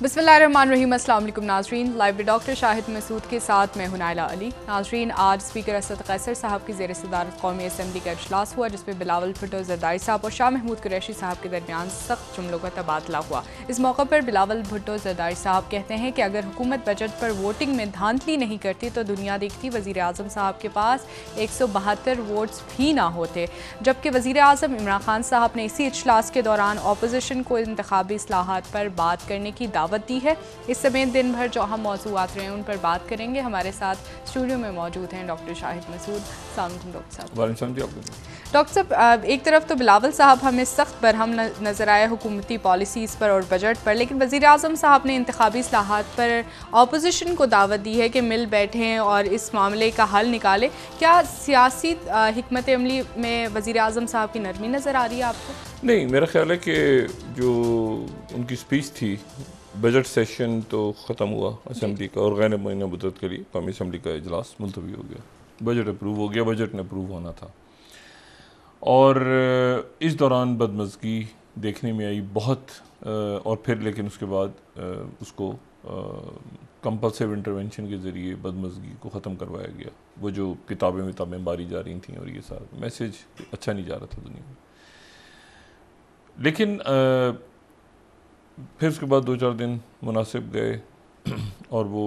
बिस्मिल्लाहिर्रहमानिर्रहीम। अस्सलाम वालेकुम नाज़रीन, live with doctor Shahid Masood के साथ मैं हूं नाइला अली। नाज़रीन, आज स्पीकर असद कैसर साहब की ज़ेर सदारत कौमी असम्बली का इजलास हुआ, जिसमें बिलावल भुट्टो ज़रदारी साहब और शाह महमूद कुरैशी साहब के दरमियान सख्त जुमलों का तबादला हुआ। इस मौके पर बिलावल भुट्टो ज़रदारी साहब कहते हैं कि अगर हुकूमत बजट पर वोटिंग में धांधली नहीं करती तो दुनिया देखती वज़ीर आज़म साहब के पास 172 वोट्स भी ना होते। जबकि वज़ीर आज़म इमरान खान साहब ने इसी इजलास के दौरान अपोजिशन को इंतखाबी इस्लाहात पर बात करने की दावत दी है। इस समय दिन भर जो अहम मौज़ूआत रहे हैं उन पर बात करेंगे। हमारे साथ स्टूडियो में मौजूद हैं डॉक्टर शाहिद मसूद। अस्सलाम वालेकुम डॉक्टर साहब। डॉक्टर साहब, एक तरफ तो बिलावल साहब हमें सख्त बरहम नज़र आए हुकूमती पॉलिसीज़ पर और बजट पर, लेकिन वज़ीर आज़म साहब ने इंतखाबी इस्लाहात पर अपोजिशन को दावत दी है कि मिल बैठें और इस मामले का हल निकालें। क्या सियासी हिकमत अमली में वज़ीर आज़म साहब की नरमी नज़र आ रही है आपको? नहीं, मेरा ख्याल है कि जो उनकी स्पीच थी, बजट सेशन तो ख़त्म हुआ असम्बली का और गैर मुअय्यना मुद्दत के लिए कौमी असम्बली का इजलास मुलतवी हो गया। बजट अप्रूव हो गया, बजट ने अप्रूव होना था। और इस दौरान बदमज़गी देखने में आई बहुत, और फिर लेकिन उसके बाद उसको कंपल्सिव इंटरवेंशन के ज़रिए बदमज़गी को ख़त्म करवाया गया। वो जो किताबें बारी जा रही थी और ये सारा मैसेज अच्छा नहीं जा रहा था दुनिया में। लेकिन फिर उसके बाद 2-4 दिन मुनासिब गए और वो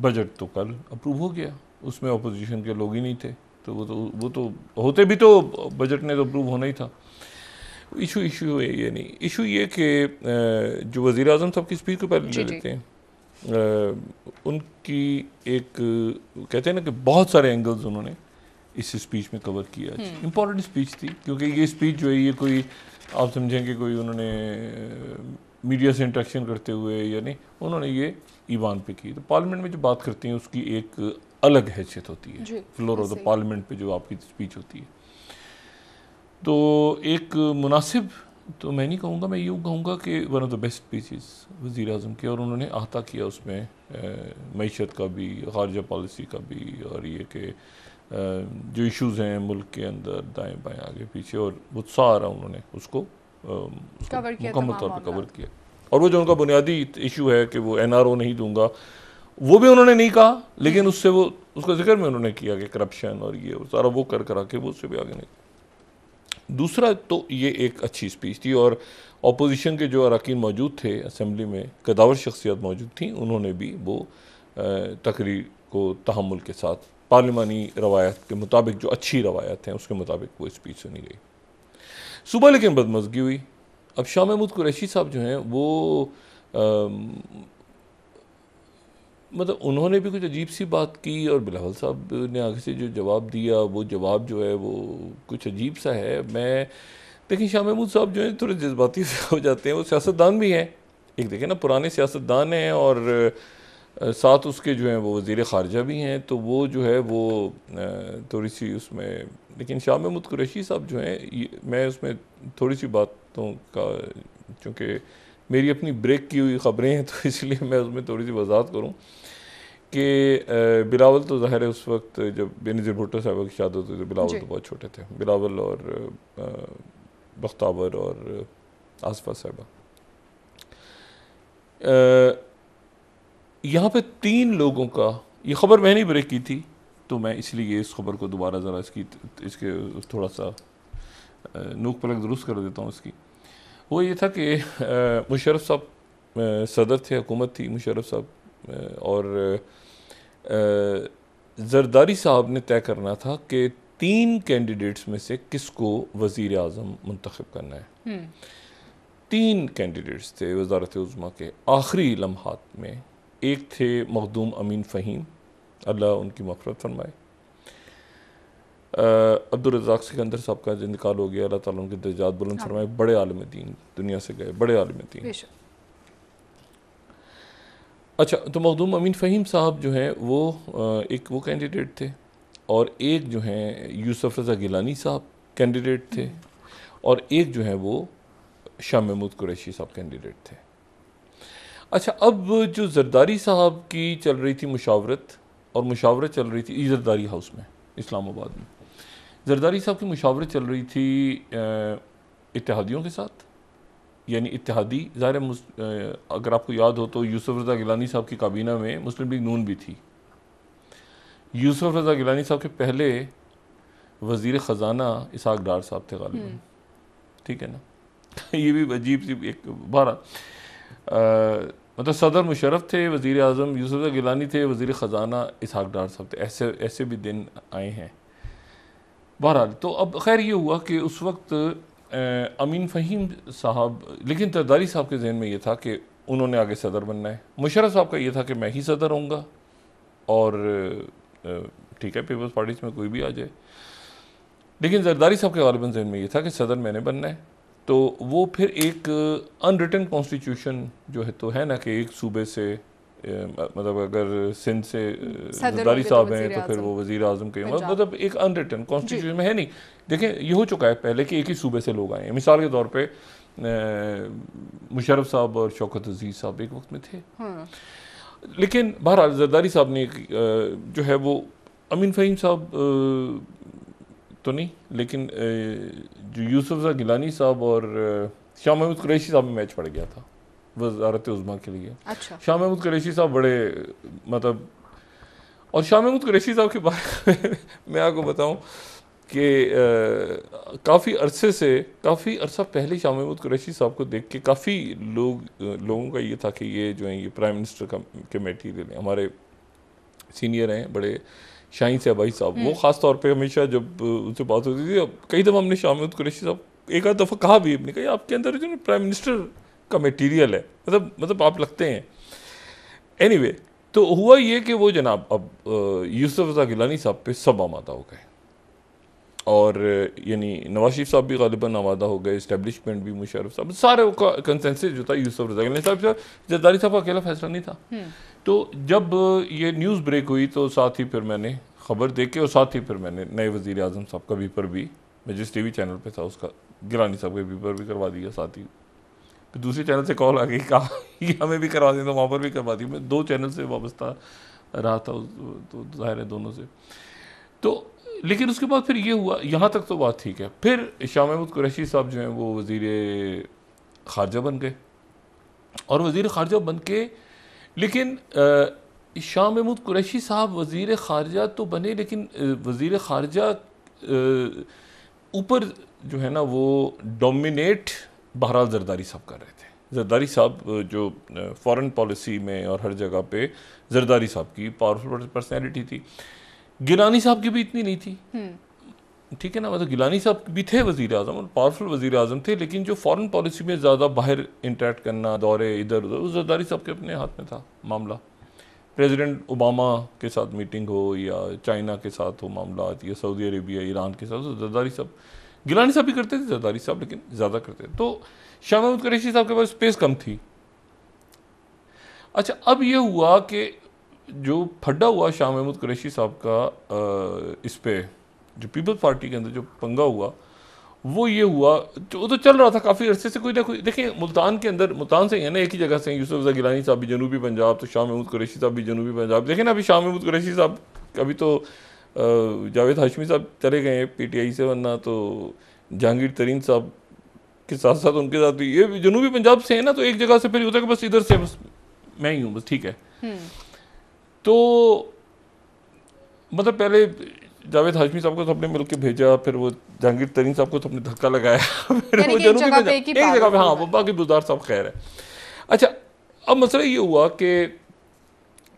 बजट तो कल अप्रूव हो गया। उसमें अपोजिशन के लोग ही नहीं थे, तो वो तो होते भी तो बजट ने तो अप्रूव होना ही था। इशू है ये नहीं, इशू ये कि जो वज़ीर आज़म साहब की स्पीच को पहले ले लेते हैं, उनकी एक कहते हैं ना कि बहुत सारे एंगल्स उन्होंने इस स्पीच में कवर किया। इम्पॉर्टेंट स्पीच थी, क्योंकि ये स्पीच जो है ये कोई आप समझें कि कोई उन्होंने मीडिया से इंटरेक्शन करते हुए या नहीं, उन्होंने ये ईवान पे की। तो पार्लियामेंट में जो बात करती हैं उसकी एक अलग हैसियत होती है, फ्लोर ऑफ द पार्लियामेंट पे जो आपकी स्पीच होती है। तो एक मुनासिब, तो मैं नहीं कहूँगा, मैं यूँ कहूँगा कि one of the best speeches वज़ीर आज़म के, और उन्होंने अहाता किया उसमें मईशत का भी, ख़ारिजा पॉलिसी का भी, और ये कि जो इश्यूज़ हैं मुल्क के अंदर दाएं बाएं आगे पीछे, और वो सारा उन्होंने उसको मुकम्मल तौर पर कवर किया। और वो जो उनका बुनियादी इशू है कि वो NRO नहीं दूंगा, वो भी उन्होंने नहीं कहा, लेकिन उससे वो उसका जिक्र में उन्होंने किया कि करप्शन और ये सारा वो कर करा के वो उससे भी आगे नहीं। दूसरा तो ये एक अच्छी स्पीच थी, और अपोजिशन के जो अरकान मौजूद थे असम्बली में, कदावर शख्सियत मौजूद थी, उन्होंने भी वो तकरीर को तहम्मुल के साथ पार्लिमानी रवायत के मुताबिक, जो अच्छी रवायत हैं उसके मुताबिक वो स्पीच सुनी गई। सुबह लेकिन बदमज़गी हुई। अब शाह महमूद कुरैशी साहब जो हैं वो मतलब उन्होंने भी कुछ अजीब सी बात की, और बिलावल साहब ने आगे से जो जवाब दिया, वो जवाब जो है वो कुछ अजीब सा है। देखिए, शाह महमूद साहब जो हैं थोड़े जज्बाती हो जाते हैं, वो सियासतदान भी हैं, एक देखें ना, पुराने सियासतदान हैं, और साथ उसके जो हैं वो वज़ीर ख़ारिजा भी हैं, तो वो जो है वो थोड़ी सी उसमें, लेकिन शाह महमूद कुरैशी साहब जो हैं, मैं उसमें थोड़ी सी बातों का, चूँकि मेरी अपनी ब्रेक की हुई ख़बरें हैं, तो इसलिए मैं उसमें थोड़ी सी वजाहत करूँ कि बिलावल तो ज़ाहिर है उस वक्त जब बेनज़ीर भुट्टो साहब की शादी होती थी, बिलावल तो बहुत छोटे थे, बिलावल और बख्तावर और आसफा साहबा। यहाँ पे 3 लोगों का, ये ख़बर मैंने ब्रेक की थी, तो मैं इसलिए इस खबर को दोबारा ज़रा इसके थोड़ा सा नूक पलक दुरुस्त कर देता हूँ इसकी। वो ये था कि मुशर्रफ साहब सदर थे, हुकूमत थी मुशर्रफ साहब, और ज़रदारी साहब ने तय करना था कि 3 कैंडिडेट्स में से किसको वज़ीर आज़म मुंतखब करना है। 3 कैंडिडेट्स थे वज़ारत उज़्मा के आखिरी लम्हात में। एक थे मखदूम अमीन फ़हीम, अल्लाह उनकी मग़फ़िरत फरमाए। अब्दुल रज़ाक सिकंदर साहब का इंतकाल हो गया, अल्लाह ताला उनके दर्जात बुलंद फरमाए। बड़े आलिम दीन दुनिया से गए, बड़े आलिम दीन। अच्छा, तो मखदूम अमीन फ़हीम साहब जो हैं वो एक वो कैंडिडेट थे, और एक जो हैं यूसुफ रज़ा गिलानी साहब कैंडिडेट थे, और एक जो है वो शाह महमूद कुरैशी साहब कैंडिडेट थे। अच्छा, अब जो ज़रदारी साहब की चल रही थी मुशावरत, और मुशावरत चल रही थी ज़रदारी हाउस में इस्लामाबाद में, ज़रदारी साहब की मुशावरत चल रही थी इत्तेहादियों के साथ, यानी इत्तेहादी, ज़ाहिर अगर आपको याद हो तो यूसुफ रज़ा गिलानी साहब की काबीना में मुस्लिम लीग नून भी थी। यूसुफ रज़ा गिलानी साहब के पहले वज़ीर ख़जाना इसहाक डार साहब थे गालिबन, ठीक है ना। ये भी अजीब सी एक बारा, मतलब सदर मुशर्रफ थे, वज़ीर आज़म यूसुफ रज़ा गिलानी थे, वज़ीर ख़जाना इसहाक डार साहब थे। ऐसे ऐसे भी दिन आए हैं। बहरहाल तो अब खैर ये हुआ कि उस वक्त अमीन फ़हीम साहब, लेकिन जरदारी साहब के जहन में ये था कि उन्होंने आगे सदर बनना है। मुशर्रफ साहब का ये था कि मैं ही सदर होऊंगा और ठीक है पीपल्स पार्टी में कोई भी आ जाए, लेकिन जरदारी साहब के गालिबन जहन में ये था कि सदर मैंने बनना है। तो वो फिर एक अनरिटन कॉन्स्टिट्यूशन जो है तो है ना कि एक सूबे से मतलब अगर सिंध से जरदारी साहब हैं तो फिर वो वज़ीर आज़म के, मतलब एक अनरिटन कॉन्स्टिट्यूशन में है नहीं। देखें ये हो चुका है पहले कि एक ही सूबे से लोग आए हैं। मिसाल के तौर पे मुशर्रफ साहब और शौकत अजीज़ साहब एक वक्त में थे, लेकिन बहरहाल जरदारी साहब ने जो है वो अमीन फ़हीम साहब तो नहीं, लेकिन जो यूसुफ रज़ा गिलानी साहब और शाह महमूद कुरैशी साहब में मैच पड़ गया था वज़ारत उज़्मा के लिए। अच्छा। शाह महमूद कुरैशी साहब बड़े मतलब, और शाह महमूद कुरैशी साहब के बारे में मैं आपको बताऊं कि काफ़ी अरसा पहले शाह महमूद कुरैशी साहब को देख के काफ़ी लोगों का ये था कि ये जो है ये प्राइम मिनिस्टर के मटीरियल हैं। हमारे सीनियर हैं बड़े शाहीन से भाई साहब, वो ख़ास तौर पे हमेशा जब उनसे बात होती थी, कई दफ़ा हमने शाह महमूद कुरैशी साहब एक आध दफ़ा कहा भी, हमने कहा आपके अंदर जो प्राइम मिनिस्टर का मटीरियल है, मतलब आप लगते हैं। एनीवे तो हुआ ये कि वो जनाब अब यूसुफ रज़ा गिलानी साहब पे सब आमादा हो गए, और यानी नवाज शरीफ साहब भी गालिबन आमादा हो गए, इस्टेब्लिशमेंट भी, मुशर्रफ साहब, सारे का कंसेंसस जो था यूसुफ रज़ा गिलानी साहब, जरदारी साहब का अकेला फैसला नहीं था। तो जब ये न्यूज़ ब्रेक हुई तो साथ ही फिर मैंने खबर देख के और साथ ही फिर मैंने नए वज़ीर आज़म साहब का पेपर भी, मैं जिस टीवी चैनल पे था उसका गिलानी साहब का पेपर भी करवा दिया। साथ ही फिर दूसरे चैनल से कॉल आ गई, कहा कि हमें भी करवा दें, तो वहाँ पर भी करवा दी। मैं 2 चैनल से वाबस्ता रहा था तो ज़ाहिर है दोनों से। तो लेकिन उसके बाद फिर ये हुआ, यहाँ तक तो बात ठीक है। फिर शाह महमूद कुरैशी साहब जो हैं वो वज़ीर ख़ारजा बन गए, और वज़ीर ख़ारजा बन के, लेकिन शाह महमूद कुरैशी साहब वज़ीर ख़ारजा तो बने, लेकिन वज़ीर ख़ारजा ऊपर जो है ना वो डोमिनेट बहरहाल जरदारी साहब कर रहे थे। जरदारी साहब जो फॉरेन पॉलिसी में और हर जगह पे जरदारी साहब की पावरफुल पर्सनैलिटी थी, गिलानी साहब की भी इतनी नहीं थी, ठीक है ना। मतलब गिलानी साहब भी थे वज़ीर आज़म और पावरफुल वज़ीर आज़म थे, लेकिन जो फॉरेन पॉलिसी में ज़्यादा बाहर इंटरेक्ट करना, दौरे इधर उधर, उस जरदारी साहब के अपने हाथ में था मामला। प्रेसिडेंट ओबामा के साथ मीटिंग हो या चाइना के साथ हो मामला, या सऊदी अरेबिया ईरान के साथ, तो जरदारी साहब, गिलानी साहब भी करते थे जरदारी साहब, लेकिन ज़्यादा करते थे। तो शाह महमूद कुरैशी साहब के पास स्पेस कम थी। अच्छा, अब ये हुआ कि जो फड्डा हुआ शाह महमूद कुरैशी साहब का इस पे जो पीपल्स पार्टी के अंदर जो पंगा हुआ, वो ये हुआ, वो तो चल रहा था काफ़ी अरसे से, कोई ना कोई। देखिए मुल्तान के अंदर, मुल्तान से ही है ना, एक ही जगह से यूसुफ रज़ा गिलानी साहब भी जनूबी पंजाब, तो शाह महमूद कुरैशी साहब भी जनूबी पंजाब। देखें ना, अभी शाह महमूद कुरैशी साहब अभी तो जावेद हाशमी साहब चले गए PTI से, वरना तो जहांगीर तरीन साहब के साथ साथ उनके साथ भी ये जनूबी पंजाब से है ना, तो एक जगह से फिर होता है कि बस इधर से बस मैं ही हूँ, बस ठीक है। तो मतलब पहले जावेद हाशमी साहब को तो अपने मिल के भेजा, फिर वो जहांगीर तरीन साहब को तो अपने धक्का लगाया, फिर वो जनूबी पंजाब एक जगह पे, हाँ वो बाकी बुज़दार साहब खैर है। अच्छा, अब मसला ये हुआ कि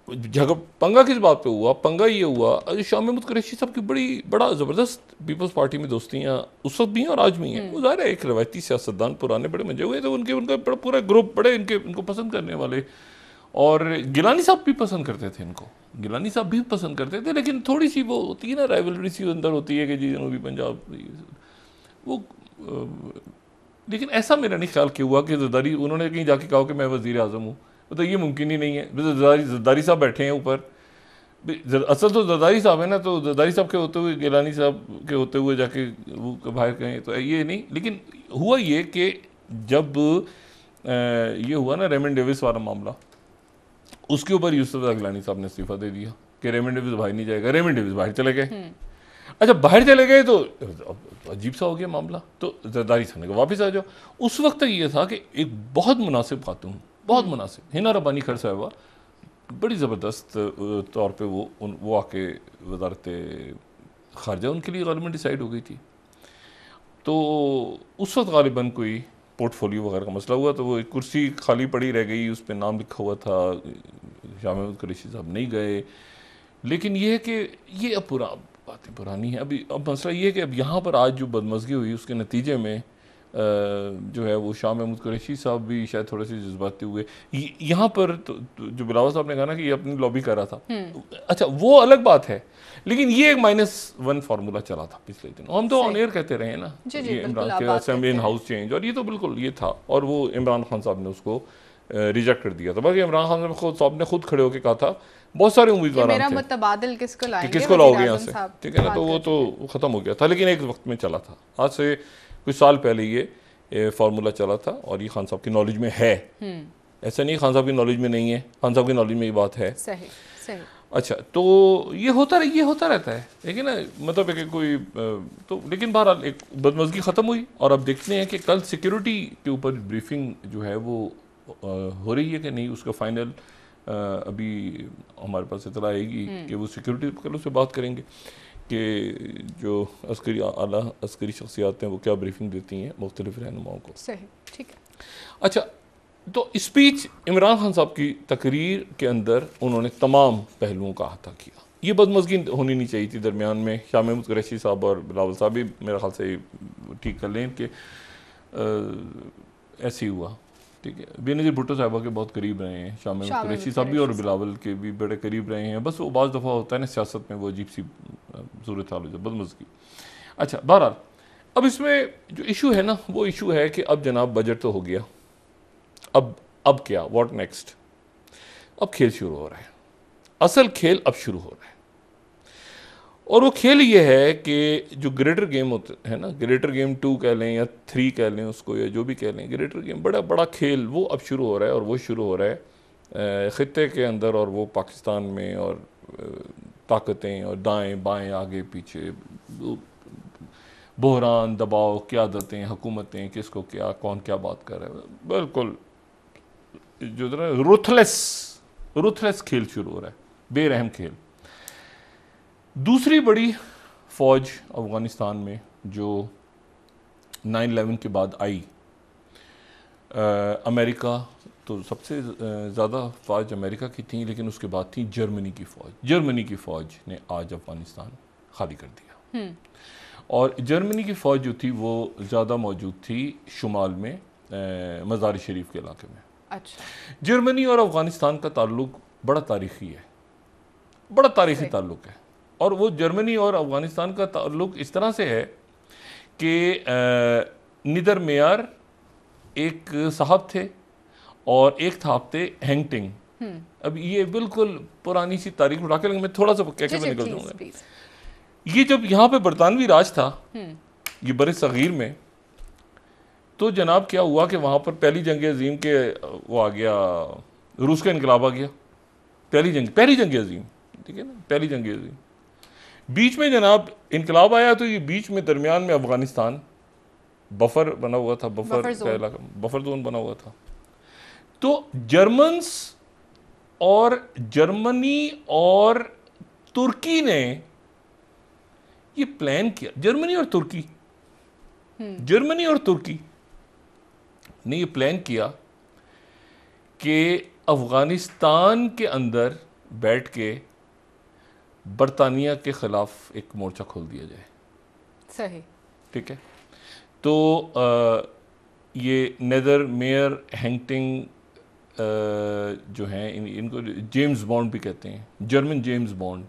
जगह पंगा किस बात पे हुआ, पंगा ये हुआ शाह महमूद कुरैशी साहब की बड़ा ज़बरदस्त पीपल्स पार्टी में दोस्तियाँ उस वक्त भी हैं और आज भी हैं। वो ज़ाहिर है एक रवायती सियासतदान पुराने बड़े मंजे हुए, तो उनका बड़ा पूरा ग्रुप बड़े इनको पसंद करने वाले, और गिलानी साहब भी पसंद करते थे इनको, गिलानी साहब भी पसंद करते थे, लेकिन थोड़ी सी वो होती है ना राइवलरी सी अंदर होती है कि जी जनूबी पंजाब वो, लेकिन ऐसा मेरा नहीं ख्याल कि हुआ कि जरदारी उन्होंने कहीं जाके कहा कि मैं वज़ीर आज़म हूँ, तो ये मुमकिन ही नहीं है। जरदारी साहब बैठे हैं ऊपर, असल तो जरदारी साहब है ना, तो जरदारी साहब के होते हुए गिलानी साहब के होते हुए जाके वो बाहर कहें, तो ये नहीं। लेकिन हुआ ये कि जब ये हुआ ना रेमंड डेविस वाला मामला, उसके ऊपर यूसुफ रज़ा गिलानी साहब ने इस्तीफ़ा दे दिया कि रेमंड डेविस बाहर नहीं जाएगा, रेमंड डेविस बाहर चले गए। अच्छा बाहर चले गए तो अजीब सा हो गया मामला, तो जरदारी साहब ने कहा वापस आ जाओ। उस वक्त तक ये था कि एक बहुत मुनासिब खातून, बहुत मुनासिब, हिना रब्बानी खर साहिबा, बड़ी ज़बरदस्त तौर पे वो आके वजारत खारजा उनके लिए गालिबन डिसाइड हो गई थी। तो उस वक्त गालिबन कोई पोर्टफोलियो वगैरह का मसला हुआ, तो वो एक कुर्सी खाली पड़ी रह गई, उस पर नाम लिखा हुआ था, शाह महमूद कुरैशी साहब नहीं गए। लेकिन ये है कि ये अब बातें पुरानी हैं। अब मसला ये है कि अब यहाँ पर आज जो बदमज़गी हुई उसके नतीजे में जो है वो शाह महमूद कुरैशी साहब भी शायद थोड़े से जज्बाती हुए। यहाँ पर तो जो बिलावल साहब ने कहा ना कि ये अपनी लॉबी कर रहा था, अच्छा वो अलग बात है, लेकिन ये एक -1 फार्मूला चला था पिछले दिन। हम तो ऑन एयर कहते रहे ना, ये इमरान के असेंबली इन हाउस चेंज, और ये तो बिल्कुल ये था, और वो इमरान खान साहब ने उसको रिजेक्ट कर दिया था। बाकी इमरान खान साहब ने खुद खड़े होकर कहा था, बहुत सारे उम्मीदवार थे मुतबादिल किसको लाओगे यहाँ से, ठीक है ना, तो वो तो ख़त्म हो गया था, लेकिन एक वक्त में चला था, आज से कुछ साल पहले ये फार्मूला चला था, और ये खान साहब की नॉलेज में है। ऐसा नहीं खान साहब की नॉलेज में नहीं है, खान साहब की नॉलेज में ये बात है। सही सही। अच्छा, तो ये होता रहता है, लेकिन ना मतलब है कि कोई तो, लेकिन बहरहाल एक बदमज़गी ख़त्म हुई, और अब देखते हैं कि कल सिक्योरिटी के ऊपर ब्रीफिंग जो है वो हो रही है कि नहीं, उसका फाइनल अभी हमारे पास इतला आएगी कि वो सिक्योरिटी कल उससे बात करेंगे कि जो अस्करी आला अस्करी शख्सियात हैं वो क्या ब्रीफिंग देती हैं मुख्तलिफ रहनुमाओं को। सही, ठीक है। अच्छा, तो स्पीच इमरान खान साहब की तकरीर के अंदर उन्होंने तमाम पहलुओं का अहाता किया। ये बदमज़गी होनी नहीं चाहिए थी दरमियान में। शाह महमूद कुरैशी साहब और बिलावल साहब भी मेरे ख्याल से ठीक कर लें कि ऐसे ही हुआ, ठीक है। बेनज़ीर भुट्टो साहबा के बहुत करीब रहे हैं शाह महमूद कुरैशी साहब भी, और बिलावल के भी बड़े करीब रहे हैं। बस वो बाज़ दफ़ा होता है ना सियासत में, वो अजीब सी सूरत हाल हो जाए, बदमज़गी। अच्छा, बहरहाल अब इसमें जो इशू है ना, वो इशू है कि अब जनाब बजट तो हो गया, अब क्या, व्हाट नेक्स्ट। अब खेल शुरू हो रहा है, असल खेल अब शुरू हो रहा है, और वो खेल ये है कि जो ग्रेटर गेम होते है ना, ग्रेटर गेम 2 कह लें या 3 कह लें उसको, या जो भी कह लें, ग्रेटर गेम बड़ा खेल वो अब शुरू हो रहा है, और वो शुरू हो रहा है ख़ित्ते के अंदर, और वो पाकिस्तान में, और ताकतें और दाएं बाएं आगे पीछे, बहरान, दबाव, क़यादतें, हुकूमतें, किसको क्या, कौन क्या बात कर रहा है, बिल्कुल जो रुथलेस खेल शुरू हो रहा है, बेरहम खेल। दूसरी बड़ी फ़ौज अफ़गानिस्तान में जो 9/11 के बाद आई, अमेरिका तो सबसे ज़्यादा फ़ौज अमेरिका की थी, लेकिन उसके बाद थी जर्मनी की फ़ौज। जर्मनी की फ़ौज ने आज अफ़गानिस्तान खाली कर दिया, और जर्मनी की फ़ौज जो थी वो ज़्यादा मौजूद थी शुमाल में, मज़ार शरीफ के इलाके में। अच्छा, जर्मनी और अफ़गानिस्तान का ताल्लुक बड़ा तारीख़ी है, बड़ा तारीख़ी ताल्लुक है, और वो जर्मनी और अफ़गानिस्तान का ताल्लुक इस तरह से है कि निदर मेयर एक साहब थे, और एक थापते हैंगटिंग। अब ये बिल्कुल पुरानी सी तारीख उठा के, मैं थोड़ा सा कह के मैं निकल जाऊँगा। ये जब यहाँ पे बरतानवी राज था, ये बड़े सगीर में, तो जनाब क्या हुआ कि वहाँ पर पहली जंग अजीम के वो आ गया, रूस का इनकलाब आ गया, पहली जंग अजीम, ठीक है ना, पहली जंग अजीम। बीच में जनाब इनकलाब आया, तो ये बीच में दरमियान में अफ़गानिस्तान बफर बना हुआ था, बफर जोन बना हुआ था। तो जर्मनी और तुर्की ने ये प्लान किया, जर्मनी और तुर्की ने ये प्लान किया कि अफ़गानिस्तान के अंदर बैठ के बरतानिया के ख़िलाफ़ एक मोर्चा खोल दिया जाए। सही, ठीक है। तो ये नेदर मेयर हैंगटिंग जो हैं, इनको जेम्स बॉन्ड भी कहते हैं, जर्मन जेम्स बॉन्ड।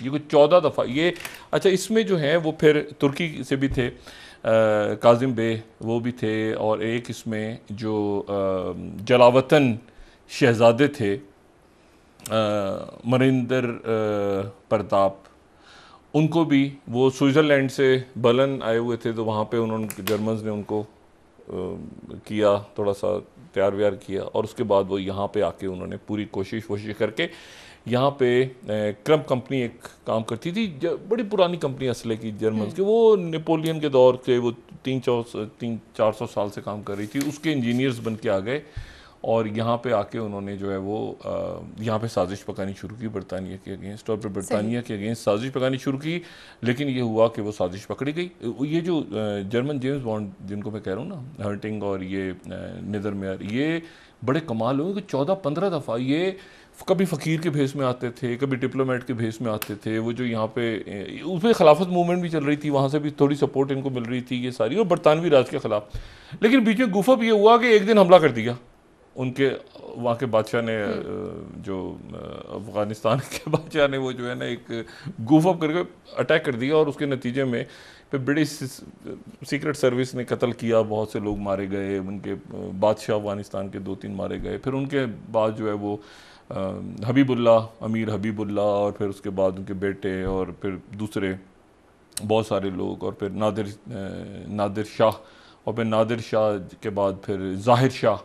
ये कुछ 14 दफ़ा ये, अच्छा इसमें जो है वो फिर तुर्की से भी थे, काजिम बे वो भी थे, और एक इसमें जो जलावतन शहजादे थे, मरिंदर प्रताप, उनको भी वो स्विट्ज़रलैंड से बर्लिन आए हुए थे, तो वहाँ पे उन्होंने जर्मन्स ने उनको किया, थोड़ा सा तैयार व्यार किया, और उसके बाद वो यहाँ पे आके उन्होंने पूरी कोशिश करके यहाँ पे क्रम्प कंपनी एक काम करती थी, बड़ी पुरानी कंपनी असले की जर्मन की, वो नेपोलियन के दौर के, वो 300-400 साल से काम कर रही थी। उसके इंजीनियर्स बन के आ गए और यहाँ पे आके उन्होंने जो है वो यहाँ पे साजिश पकानी शुरू की बरतानिया के अगेंस्ट, और फिर बरतानिया के अगेंस्ट साजिश पकानी शुरू की। लेकिन ये हुआ कि वो साजिश पकड़ी गई। ये जो जर्मन जेम्स बॉन्ड जिनको मैं कह रहा हूँ ना, हर्टिंग और ये निदरमेयर, ये बड़े कमाल हुए कि 14-15 दफ़ा ये कभी फ़कीर के भेस में आते थे, कभी डिप्लोमेट के भेस में आते थे। वो जो यहाँ पे उसमें खिलाफत मूवमेंट भी चल रही थी, वहाँ से भी थोड़ी सपोर्ट इनको मिल रही थी ये सारी, और बरतानवी राज के ख़िलाफ़। लेकिन बीच में गुफअप ये हुआ कि एक दिन हमला कर दिया उनके वहाँ के बादशाह ने, जो अफ़गानिस्तान के बादशाह ने, वो जो है ना एक गुफअप करके अटैक कर दिया, और उसके नतीजे में फिर ब्रिटिश सीक्रेट सर्विस ने कत्ल किया, बहुत से लोग मारे गए, उनके बादशाह अफ़गानिस्तान के 2-3 मारे गए। फिर उनके बाद जो है वो हबीबुल्ला, अमीर हबीबुल्ला, और फिर उसके बाद उनके बेटे, और फिर दूसरे बहुत सारे लोग, और फिर नादिर शाह, और फिर नादिर शाह के बाद फिर ज़ाहिर शाह,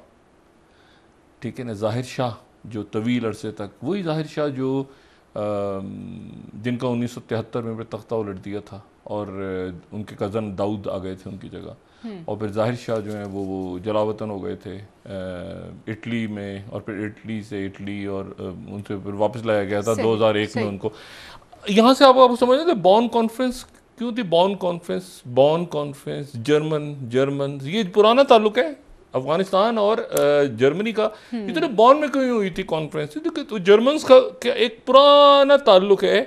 ठीक है ना, ज़ाहिर शाह जो तवील अरसे तक, वही ज़ाहिर शाह जो जिनका 1973 में तख्ता उलट दिया था, और उनके कज़न दाऊद आ गए थे उनकी जगह। और फिर ज़ाहिर शाह जो है वो जलावतन हो गए थे इटली में, और फिर इटली से इटली, और उनसे फिर वापस लाया गया था 2001 में उनको। यहाँ से आप समझ रहे थे बॉन कॉन्फ्रेंस क्यों थी? बॉन कॉन्फ्रेंस जर्मन ये पुराना ताल्लुक है अफगानिस्तान और जर्मनी का। इतने बॉन में क्यों हुई थी कॉन्फ्रेंस? तो जर्मन्स का क्या एक पुराना ताल्लुक है,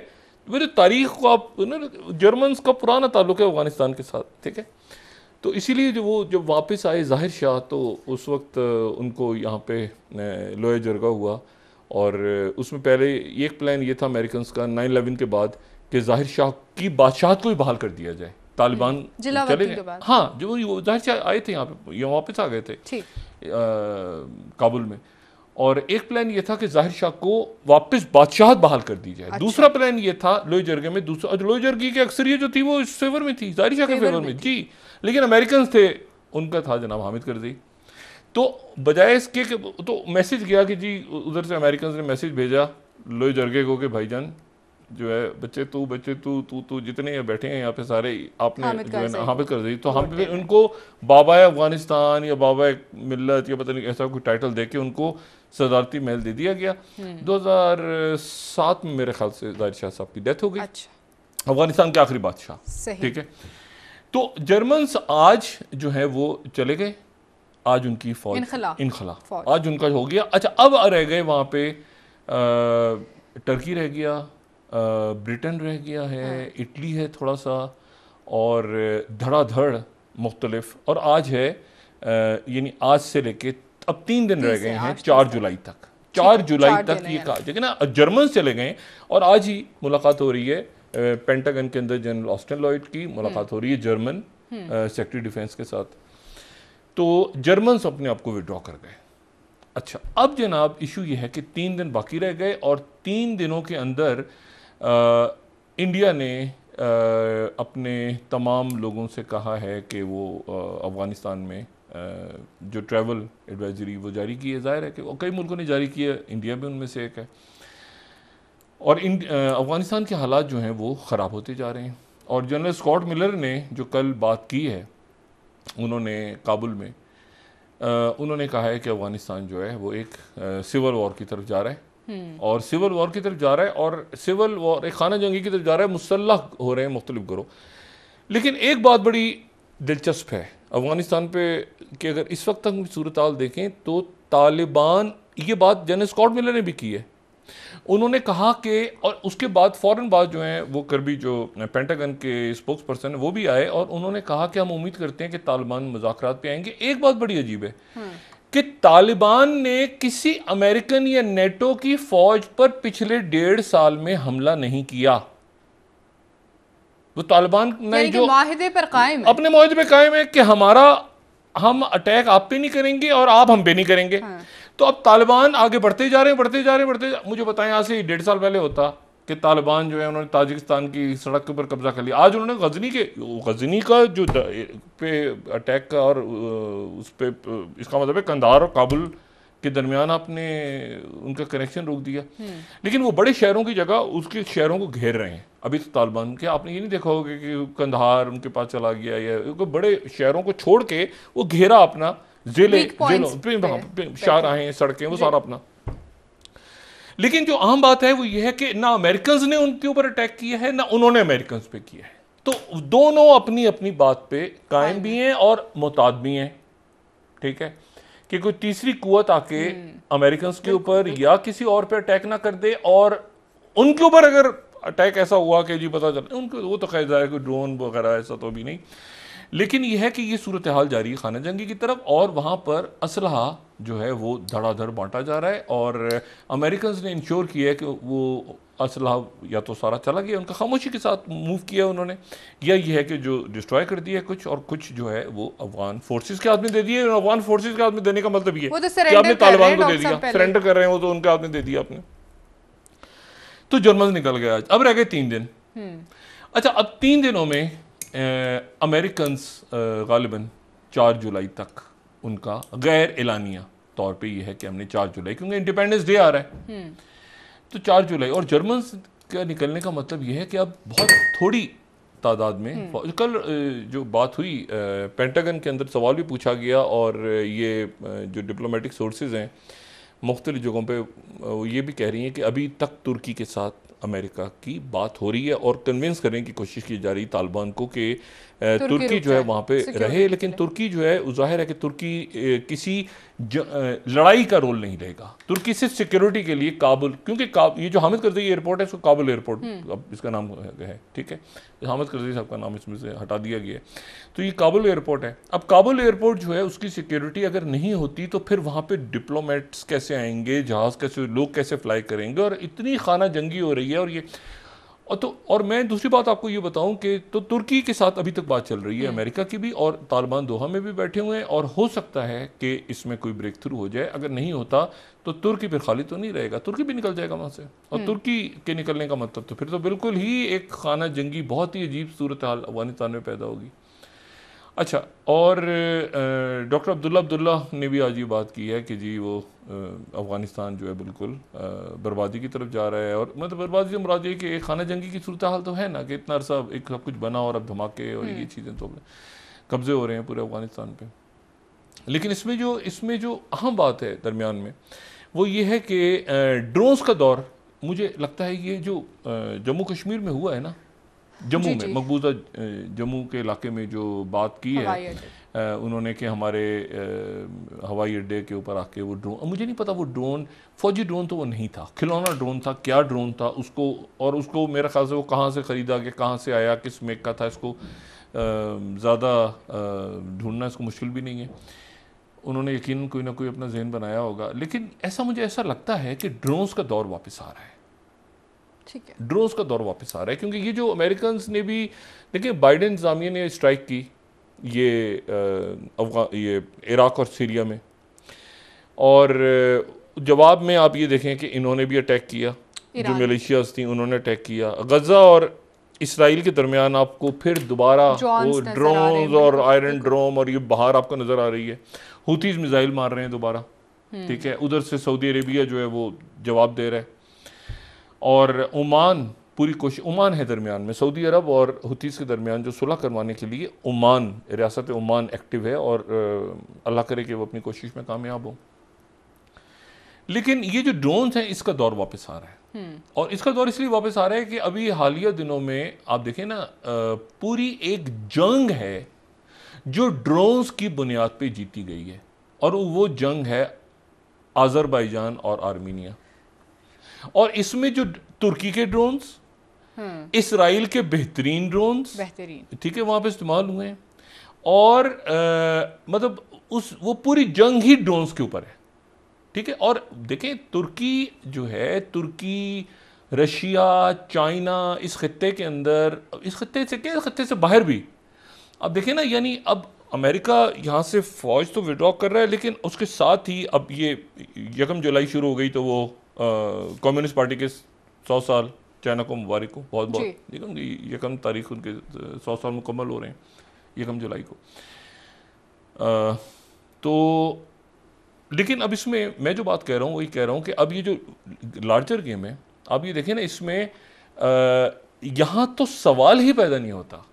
मेरे तारीख को आप जर्मन्स का पुराना ताल्लुक है अफगानिस्तान के साथ, ठीक है। तो इसीलिए जो वो जब वापस आए ज़ाहिर शाह, तो उस वक्त उनको यहाँ पे लोया जरगा हुआ, और उसमें पहले एक प्लान ये था अमेरिकन का 9/11 के बाद कि ज़ाहिर शाह की बादशाहत को ही बहाल कर दिया जाए। तालिबान चले गए, हाँ, जो वो ज़ाहिर शाह आए थे यहाँ पे, यहाँ वापस आ गए थे काबुल में, और एक प्लान ये था कि ज़ाहिर शाह को वापस बादशाहत बहाल कर दी जाए। दूसरा प्लान ये था लोई जरगे में, लोई जरगी की अक्सरियत जो थी वो इस फेवर में थी, ज़ाहिर शाह के फेवर में जी, लेकिन अमेरिकन थे, उनका था जनाब हामिद करज़ई। तो बजाय इसके तो मैसेज गया कि जी, उधर से अमेरिकन ने मैसेज भेजा लोई जरगे को कि भाईजान जो है बच्चे तू जितने यहाँ बैठे हैं यहाँ पे सारे आपने जो है ना हामिद करज़ई, तो हम उनको बाबा अफगानिस्तान या बाबा मिल्लत या पता नहीं ऐसा कोई टाइटल दे के उनको सदारती महल दे दिया गया। 2007 में मेरे ख्याल से ज़ाहिर शाह साहब की डेथ हो गई, अफगानिस्तान के आखिरी बादशाह, ठीक है। तो जर्मन्स आज जो है वो चले गए, आज उनकी फौज इनखला आज उनका हो गया। अच्छा, अब रह गए वहाँ पे टर्की रह गया, ब्रिटेन रह गया है, इटली है थोड़ा सा, और धड़ाधड़ मुख्तलिफ, और आज है यानी आज से लेके अब 3 दिन रह गए हैं 4 जुलाई तक। 4 जुलाई तक ये कहा जाए ना, जर्मन चले गए, और आज ही मुलाकात हो रही है पेंटागन के अंदर जनरल ऑस्टिन लॉयड की मुलाकात हो रही है जर्मन सेक्रेटरी डिफेंस के साथ। तो जर्मन अपने आप को विड्रॉ कर गए। अच्छा, अब जनाब इशू ये है कि 3 दिन बाकी रह गए, और 3 दिनों के अंदर इंडिया ने अपने तमाम लोगों से कहा है कि वो अफ़गानिस्तान में जो ट्रैवल एडवाइजरी वो जारी की है। ज़ाहिर है कि कई मुल्कों ने जारी की है, इंडिया भी उनमें से एक है, और अफ़गानिस्तान के हालात जो हैं वो ख़राब होते जा रहे हैं। और जनरल स्कॉट मिलर ने जो कल बात की है, उन्होंने काबुल में उन्होंने कहा है कि अफ़गानिस्तान जो है वो एक सिविल वॉर की तरफ जा रहा है, और सिविल वॉर की तरफ जा रहा है, और सिविल वॉर एक खाना जंगी की तरफ जा रहा है, मुसल्लह हो रहे हैं मुख्तलिफ गिरोह। लेकिन एक बात बड़ी दिलचस्प है अफ़गानिस्तान पे कि अगर इस वक्त तक सूरत हाल देखें तो तालिबान, ये बात जनरल स्कॉट मिलर ने भी की है, उन्होंने कहा कि, और उसके बाद फ़ौरन बाद जो है वो करबी जो पेंटागन के स्पोक्स पर्सन है वो भी आए, और उन्होंने कहा कि हम उम्मीद करते हैं कि तालिबान मुज़ाकरात पे आएंगे। एक बात बड़ी अजीब है कि तालिबान ने किसी अमेरिकन या नेटो की फौज पर पिछले 1.5 साल में हमला नहीं किया। वो तालिबान ने जो माहिदे पर कायम है, अपने माहिदे पे कायम है कि हम अटैक आप पे नहीं करेंगे और आप हम पे नहीं करेंगे। तो अब तालिबान आगे बढ़ते जा रहे हैं। मुझे बताएं, यहाँ से 1.5 साल पहले होता कि तालिबान जो है उन्होंने ताजिकिस्तान की सड़क के ऊपर कब्जा कर लिया, आज उन्होंने गजनी का जो पे अटैक का, और उस पे इसका मतलब है कंधार और काबुल के दरमियान आपने उनका कनेक्शन रोक दिया। लेकिन वो बड़े शहरों की जगह उसके शहरों को घेर रहे हैं अभी तो तालिबान के। आपने ये नहीं देखा होगा कि कंधार उनके पास चला गया या बड़े शहरों को छोड़ के वो घेरा अपना शाहराहें सड़कें वो सारा अपना। लेकिन जो अहम बात है वो ये है कि ना अमेरिकन ने उनके ऊपर अटैक किया है ना उन्होंने अमेरिकन पे किया है। तो दोनों अपनी अपनी बात पे कायम भी हैं और मुताद भी हैं। ठीक है कि कोई तीसरी कुव्वत आके अमेरिकन के ऊपर या किसी और पे अटैक ना कर दे, और उनके ऊपर अगर अटैक ऐसा हुआ कि जी पता चला उनको, वो तो खैर जाए कोई ड्रोन वगैरह ऐसा तो भी नहीं। लेकिन यह है कि ये सूरत हाल जारी है खाना जंगी की तरफ, और वहाँ पर असलहा जो है वो धड़ाधड़ बांटा जा रहा है। और अमेरिकन ने इंश्योर किया है कि वो असलहा या तो सारा चला गया, उनका खामोशी के साथ मूव किया उन्होंने, या ये है कि जो डिस्ट्रॉय कर दिया कुछ, और कुछ जो है वो अफगान फोर्सेस के हाथ में दे दिए। अफगान फोर्सेस के हाथ में देने का मतलब ये कि आपने तालिबान को दे दिया, सरेंडर कर रहे हो तो उनके हाथ में दे दिया आपने। तो जर्मन निकल गया आज, अब रह गए 3 दिन। अच्छा, अब 3 दिनों में अमेरिकन गालिबन 4 जुलाई तक उनका गैर एलानिया तौर पे ये है कि हमने 4 जुलाई, क्योंकि इंडिपेंडेंस डे आ रहा है, तो 4 जुलाई। और जर्मन का निकलने का मतलब ये है कि अब बहुत थोड़ी तादाद में, कल जो बात हुई पेंटागन के अंदर सवाल भी पूछा गया, और ये जो डिप्लोमेटिक सोर्सेज हैं मुख्तलिफ जगहों पे ये भी कह रही हैं कि अभी तक तुर्की के साथ अमेरिका की बात हो रही है और कन्विंस करने की कोशिश की जा रही तालिबान को कि तुर्की जो है वहाँ पे रहे। लेकिन तुर्की जो है जाहिर है कि तुर्की किसी लड़ाई का रोल नहीं रहेगा। तुर्की सिर्फ सिक्योरिटी के लिए काबुल, क्योंकि ये जो हामिद करज़ई एयरपोर्ट है इसको काबुल एयरपोर्ट अब इसका नाम है, ठीक है, हामिद करज़ई साहब का नाम इसमें से हटा दिया गया है, तो ये काबुल एयरपोर्ट है। अब काबुल एयरपोर्ट जो है उसकी सिक्योरिटी अगर नहीं होती तो फिर वहाँ पे डिप्लोमेट्स कैसे आएंगे, जहाज़ कैसे, लोग कैसे फ्लाई करेंगे, और इतनी खाना जंगी हो रही है। और ये और मैं दूसरी बात आपको ये बताऊं कि तो तुर्की के साथ अभी तक बात चल रही है, अमेरिका की भी, और तालिबान दोहा में भी बैठे हुए हैं, और हो सकता है कि इसमें कोई ब्रेक थ्रू हो जाए। अगर नहीं होता तो तुर्की फिर खाली तो नहीं रहेगा, तुर्की भी निकल जाएगा वहाँ से। और तुर्की के निकलने का मतलब तो फिर तो बिल्कुल ही एक खाना जंगी, बहुत ही अजीब सूरत हाल अफगानिस्तान में पैदा होगी। अच्छा, और डॉक्टर अब्दुल्ला ने भी आज ये बात की है कि जी वो अफ़गानिस्तान जो है बिल्कुल बर्बादी की तरफ जा रहा है। और मतलब बर्बादी से मुराद ये कि एक खाना जंगी की सूरत हाल तो है ना, कि इतना अरसा एक सब कुछ बना और अब धमाके और ये चीज़ें तो कब्जे हो रहे हैं पूरे अफ़गानिस्तान पे। लेकिन इसमें जो अहम बात है दरमियान में वो ये है कि ड्रोन्स का दौर, मुझे लगता है ये जो जम्मू कश्मीर में हुआ है ना, जम्मू में मकबूजा जम्मू के इलाके में जो बात की है उन्होंने कि हमारे हवाई अड्डे के ऊपर आके वो ड्रोन, मुझे नहीं पता वो ड्रोन फौजी ड्रोन तो वो नहीं था, खिलौना ड्रोन था, क्या ड्रोन था उसको मेरे ख्याल से वो कहाँ से ख़रीदा गया, कहाँ से आया, किस मेक का था, इसको ज़्यादा ढूंढना इसको मुश्किल भी नहीं है। उन्होंने यकीन कोई ना कोई अपना जहन बनाया होगा। लेकिन मुझे ऐसा लगता है कि ड्रोन्स का दौर वापस आ रहा है। ठीक है, ड्रोन्स का दौर वापस आ रहा है, क्योंकि ये जो अमेरिकन ने भी, देखिए बाइडेन इंतज़ामिया ने स्ट्राइक की ये इराक और सीरिया में, और जवाब में आप ये देखें कि इन्होंने भी अटैक किया, जो मिलिशियाज थी उन्होंने अटैक किया। गज़ा और इसराइल के दरमियान आपको फिर दोबारा वो ड्रोन्स और आयरन ड्रोम और ये बाहर आपको नज़र आ रही है। हुतीज मिसाइल मार रहे हैं दोबारा, ठीक है, उधर से सऊदी अरेबिया जो है वो जवाब दे रहा है, और ओमान पूरी कोशिश, ओमान है दरमियान में, सऊदी अरब और हुतीस के दरमियान जो सुलह करवाने के लिए ओमान, रियासत ओमान एक्टिव है, और अल्लाह करे कि वो अपनी कोशिश में कामयाब हो। लेकिन ये जो ड्रोन्स हैं इसका दौर वापस आ रहा है, और इसका दौर इसलिए वापस आ रहा है कि अभी हालिया दिनों में आप देखें ना, पूरी एक जंग है जो ड्रोन्स की बुनियाद पे जीती गई है, और वो जंग है आज़रबाईजान और आर्मीनिया। और इसमें जो तुर्की के ड्रोन्स, इसराइल के बेहतरीन ड्रोन्स, ठीक है, वहां पे इस्तेमाल हुए हैं, और मतलब वो पूरी जंग ही ड्रोन्स के ऊपर है, ठीक है। और देखें तुर्की जो है, तुर्की, रशिया, चाइना, इस खत्ते के अंदर, इस खत्ते से बाहर भी अब देखें ना, यानी अब अमेरिका यहाँ से फौज तो विड्रॉ कर रहा है, लेकिन उसके साथ ही अब ये 1 जुलाई शुरू हो गई, तो वो कम्युनिस्ट पार्टी के 100 साल, चाइना को मुबारक हो, बहुत बहुत 1 तारीख उनके 100 साल मुकम्मल हो रहे हैं 1 जुलाई को। तो लेकिन अब इसमें मैं जो बात कह रहा हूँ वही कह रहा हूँ कि अब ये जो लार्जर गेम है, आप ये देखें ना, इसमें यहाँ तो सवाल ही पैदा नहीं होता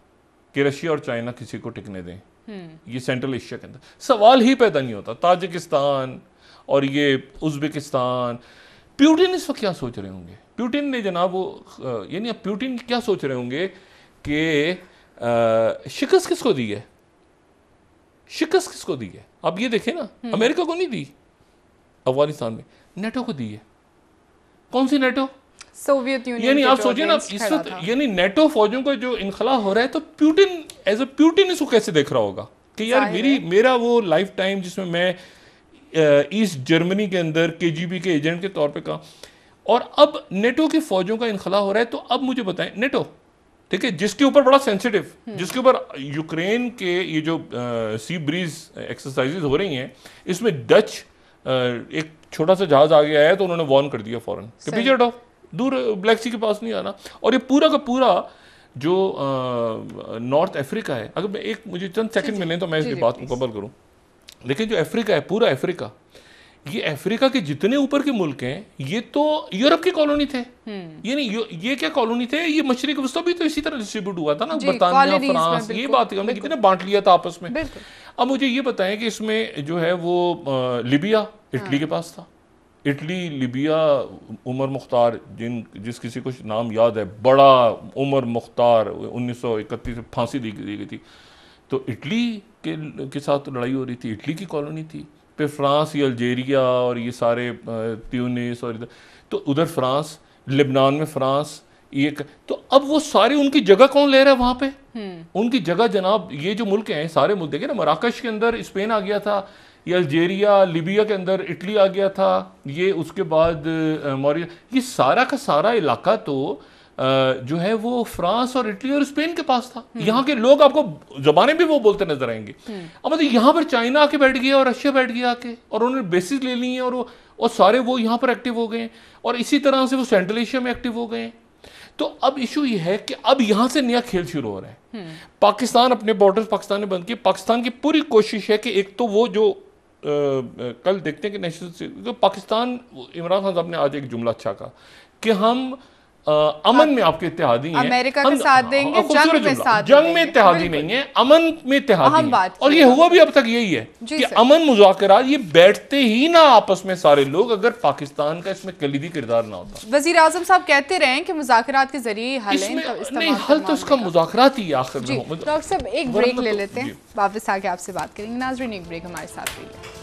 कि रशिया और चाइना किसी को टिकने दें। ये सेंट्रल एशिया के अंदर सवाल ही पैदा नहीं होता। ताजिकिस्तान और ये उज़्बेकिस्तान, प्यूटिन इस वक्त क्या सोच रहे होंगे? प्यूटिन ने जनाब वो यानी अब प्यूटिन क्या सोच रहे होंगे कि शिकस्त किसको दी है? शिकस्त किसको दी है? आप ये देखें ना, अमेरिका को नहीं दी अफगानिस्तान में, नेटो को दी है। कौन सी नेटो? Soviet union. यानी आप सोचिए ना इस वक्त, यानी नेटो फौजों का जो इनखला हो रहा है, तो प्यूटिन एज ए प्यूटिन इसको कैसे देख रहा होगा कि यार मेरा वो लाइफ टाइम जिसमें मैं ईस्ट जर्मनी के अंदर केजीबी के एजेंट के तौर पे काम, और अब नेटो की फौजों का इनखला हो रहा है। तो अब मुझे बताएं, नेटो ठीक है, जिसके ऊपर बड़ा सेंसिटिव, जिसके ऊपर यूक्रेन के ये जो सी ब्रीज एक्सरसाइजेज हो रही हैं, इसमें डच एक छोटा सा जहाज आ गया है तो उन्होंने वार्न कर दिया फौरन कि पीछे हटो, दूर ब्लैक सी के पास नहीं आना। और ये पूरा का पूरा जो नॉर्थ अफ्रीका है, अगर मैं एक मुझे चंद सेकंड मिले तो मैं इसकी बात मुकम्मल करूं। लेकिन जो अफ्रीका है, पूरा अफ्रीका, ये अफ्रीका के जितने ऊपर के मुल्क हैं, ये तो यूरोप की कॉलोनी थे। ये नहीं, ये क्या कॉलोनी थे? ये मशरिक वस्ता भी तो इसी तरह डिस्ट्रीब्यूट हुआ था ना, बरतानिया, फ्रांस, ये बात हमने कितने बांट लिया था आपस में। अब मुझे ये बताएं कि इसमें जो है वो लीबिया इटली के पास था। इटली, लीबिया, उमर मुख्तार, जिस किसी को नाम याद है, बड़ा उमर मुख्तार 1931 में फांसी दी गई थी, तो इटली के साथ लड़ाई हो रही थी, इटली की कॉलोनी थी। फिर फ्रांस, ये अल्जेरिया और ये सारे ट्यूनिस और इधर, तो उधर फ्रांस, लेबनान में फ्रांस, ये तो अब वो सारे उनकी जगह कौन ले रहा है वहाँ पे? उनकी जगह जनाब ये जो मुल्क हैं, सारे मुल्क देखे ना, मराकश के अंदर स्पेन आ गया था, ये अल्जेरिया, लीबिया के अंदर इटली आ गया था, ये उसके बाद मॉरिशस, ये सारा का सारा इलाका तो जो है वो फ्रांस और इटली और स्पेन के पास था। यहाँ के लोग आपको जबानें भी वो बोलते नजर आएंगे। अब मतलब यहाँ पर चाइना आके बैठ गया और रशिया बैठ गया आके, और उन्होंने बेसिस ले ली हैं, और सारे वो यहाँ पर एक्टिव हो गए, और इसी तरह से वो सेंट्रल एशिया में एक्टिव हो गए। तो अब इशू ये है कि अब यहाँ से नया खेल शुरू हो रहा है। पाकिस्तान अपने बॉर्डर पाकिस्तान ने बंद किए। पाकिस्तान की पूरी कोशिश है कि एक तो वो जो कल देखते हैं कि नेशनल तो पाकिस्तान, इमरान खान साहब ने आज एक जुमला अच्छा कहा कि हम अमन में आपके इत्तेहादी हैं, अमेरिका का साथ देंगे, जंग में साथ जंग में इत्तेहादी नहीं है, अमन में इत्तेहादी है। और ये हुआ भी अब तक यही है कि अमन मुज़ाकरात ये बैठते ही ना आपस में सारे लोग, अगर पाकिस्तान का इसमें कलीदी किरदार ना होता। वज़ीर आज़म साहब कहते रहे कि मुज़ाकरात के जरिए हल नहीं, हल तो इसका मुज़ाकरात ही आखिर में। डॉक्टर साहब एक ब्रेक ले लेते हैं, वापस आके आपसे बात करेंगे। नाज़रीन एक ब्रेक हमारे साथ रहिए।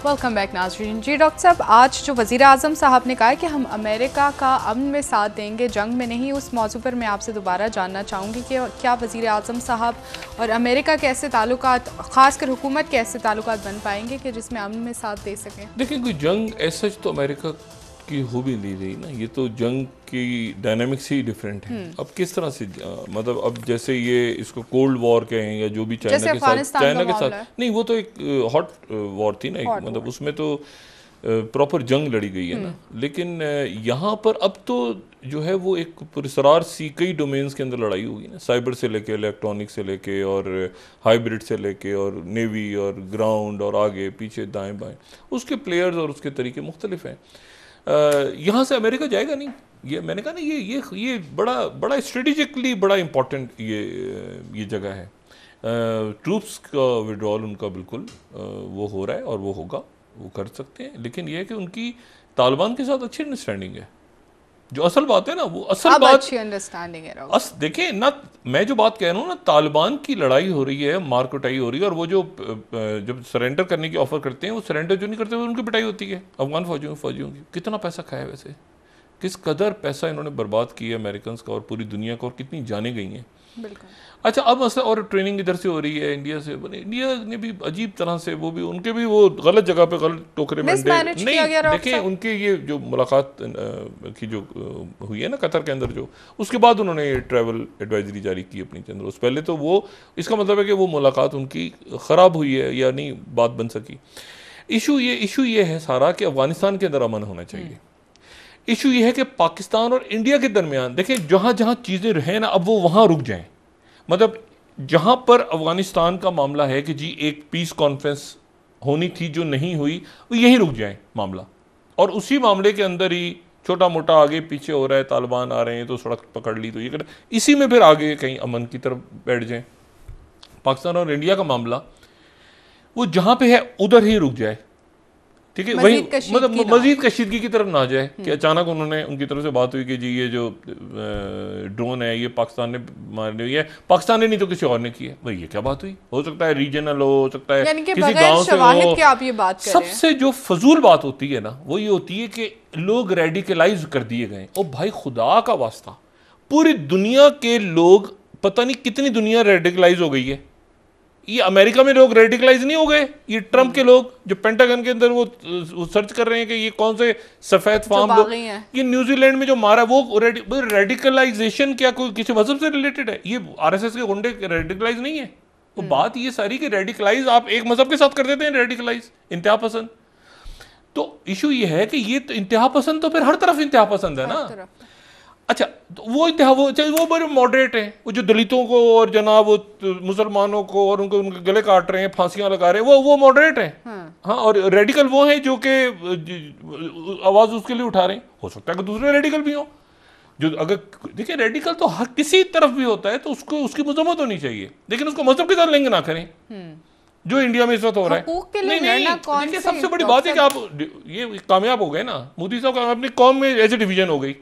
वेलकम बैक नाज़रीन। जी डॉक्टर साहब, आज जो वज़ीर आज़म साहब ने कहा है कि हम अमेरिका का अमन में साथ देंगे, जंग में नहीं, उस मौजू पर मैं आपसे दोबारा जानना चाहूँगी कि क्या वज़ीर आज़म साहब और अमेरिका के ऐसे ताल्लुकात, ख़ासकर हुकूमत के ऐसे ताल्लुकात बन पाएंगे कि जिसमें अमन में साथ दे सकें? देखिए, कोई जंग ऐसा तो अमेरिका की हो भी नहीं रही ना, ये तो जंग की डायनामिक्स ही डिफरेंट है। अब किस तरह से मतलब अब जैसे ये इसको कोल्ड वॉर कहें या जो भी चाइना के साथ नहीं, वो तो एक हॉट वॉर थी ना, एक मतलब उसमें तो प्रॉपर जंग लड़ी गई है ना। लेकिन यहाँ पर अब तो जो है वो एक पुरस्रार सी कई डोमेन्स के अंदर लड़ाई होगी ना, साइबर से लेके, इलेक्ट्रॉनिक से लेके, और हाइब्रिड से लेके, और नेवी और ग्राउंड और आगे पीछे दाएं बाएं, उसके प्लेयर्स और उसके तरीके मुख्तलिफ हैं। यहाँ से अमेरिका जाएगा नहीं, ये मैंने कहा ना, ये बड़ा स्ट्रेटेजिकली बड़ा इम्पोर्टेंट ये जगह है। ट्रूप्स का विड्रॉल उनका बिल्कुल वो हो रहा है और वो होगा, वो कर सकते हैं। लेकिन ये है कि उनकी तालिबान के साथ अच्छी अंडरस्टैंडिंग है। जो असल बात है ना, वो असल बात अच्छी अंडरस्टैंडिंग है। देखिए ना, मैं जो बात कह रहा हूँ ना, तालिबान की लड़ाई हो रही है, मार कुटाई हो रही है, और वो जो जब सरेंडर करने की ऑफर करते हैं, वो सरेंडर जो नहीं करते वो उनकी पिटाई होती है। अफगान फौजियों की कितना पैसा खाया, वैसे किस कदर पैसा इन्होंने बर्बाद किया अमेरिकन का और पूरी दुनिया का, और कितनी जाने गई हैं। अच्छा, अब मसला और ट्रेनिंग इधर से हो रही है इंडिया से। इंडिया ने भी अजीब तरह से वो भी उनके भी वो गलत जगह पे गलत टोकरे में नहीं देखें। उनके ये जो मुलाकात की जो हुई है ना कतर के अंदर, जो उसके बाद उन्होंने ट्रैवल एडवाइजरी जारी की अपनी चंद रोज पहले, तो वो इसका मतलब है कि वो मुलाकात उनकी ख़राब हुई है या नहीं बात बन सकी। इशू ये है सारा कि अफगानिस्तान के अंदर अमन होना चाहिए। इशू ये है कि पाकिस्तान और इंडिया के दरमियान देखें जहाँ जहाँ चीज़ें हैं ना, अब वो वहाँ रुक जाएं। मतलब जहाँ पर अफगानिस्तान का मामला है कि जी एक पीस कॉन्फ्रेंस होनी थी जो नहीं हुई, वो यही रुक जाए मामला, और उसी मामले के अंदर ही छोटा मोटा आगे पीछे हो रहा है, तालिबान आ रहे हैं तो सड़क पकड़ ली तो ये कर, इसी में फिर आगे कहीं अमन की तरफ बैठ जाएं। पाकिस्तान और इंडिया का मामला वो जहाँ पे है उधर ही रुक जाए, ठीक है, वही मतलब मजीद कशीदगी की तरफ ना जाए कि अचानक उन्होंने उनकी तरफ से बात हुई कि जी ये जो ड्रोन है ये पाकिस्तान ने मारनी हुई है, पाकिस्तान ने नहीं तो किसी और ने की है। भाई ये क्या बात हुई? हो सकता है रीजनल हो सकता है किसी गांव से हो। के आप ये बात कर रहे हैं। सबसे जो फजूल बात होती है ना वो ये होती है कि लोग रेडिकलाइज कर दिए गए। ओ भाई खुदा का वास्ता, पूरी दुनिया के लोग, पता नहीं कितनी दुनिया रेडिकलाइज हो गई है। ये अमेरिका में लोग रेडिकलाइज नहीं हो गए, ये ट्रम्प के लोग जो पेंटागन के अंदर वो सर्च कर रहे हैं कि ये कौन से सफेद फार्म लोग, ये न्यूजीलैंड में जो मारा वो रेडिकलाइजेशन क्या कोई किसी मजहब से रिलेटेड है? ये आरएसएस के गुंडे रेडिकलाइज नहीं है। वो बात ये सारी कि रेडिकलाइज आप एक मजहब के साथ कर देते हैं, रेडिकलाइज इंतहा पसंद। तो इशू ये है कि ये तो इंतहा पसंद तो फिर हर तरफ इंतहा पसंद है ना। अच्छा तो वो बड़े मॉडरेट हैं, वो जो दलितों को और जनाब वो मुसलमानों को और उनके गले काट रहे हैं, फांसियां लगा रहे हैं, वो मॉडरेट हैं। हाँ, और रेडिकल वो हैं जो कि आवाज उसके लिए उठा रहे हैं। हो सकता है कि दूसरे रेडिकल भी हो जो, अगर देखिए रेडिकल तो हर किसी तरफ भी होता है तो उसको उसकी मजम्मत होनी चाहिए, लेकिन उसको मजहब के साथ लिंक ना करें जो इंडिया में इस वक्त हो रहा है। नहीं, देखिए सबसे बड़ी बात है कि आप ये कामयाब हो गए ना, मोदी साहब का अपनी कौम में ऐसे डिवीजन हो गई।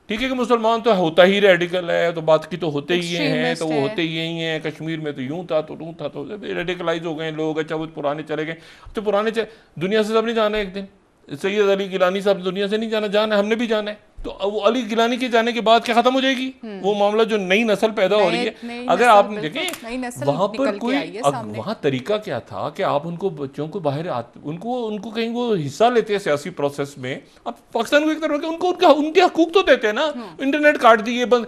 ठीक है कि मुसलमान तो होता ही रेडिकल है, तो बात की तो होते ही हैं, तो वो होते ही यही हैं। कश्मीर में तो यूं था तो यूं था, तो रेडिकलाइज हो गए लोग। अच्छा वो पुराने चले गए, तो पुराने दुनिया से सब नहीं जाना है। एक दिन सैयद अली गिलानी साहब दुनिया से नहीं जाना है, हमने भी जाना है। तो वो अली गिलानी के जाने के बाद क्या खत्म हो जाएगी वो मामला? जो नई नस्ल पैदा हो रही है, अगर आपने देखें वहां पर कोई वहां तरीका क्या था कि आप उनको बच्चों को बाहर उनको कहीं वो हिस्सा लेते हैं सियासी प्रोसेस में। अब पाकिस्तान को एक तरह के उनके हकूक तो देते हैं ना, इंटरनेट काट दिए, बंद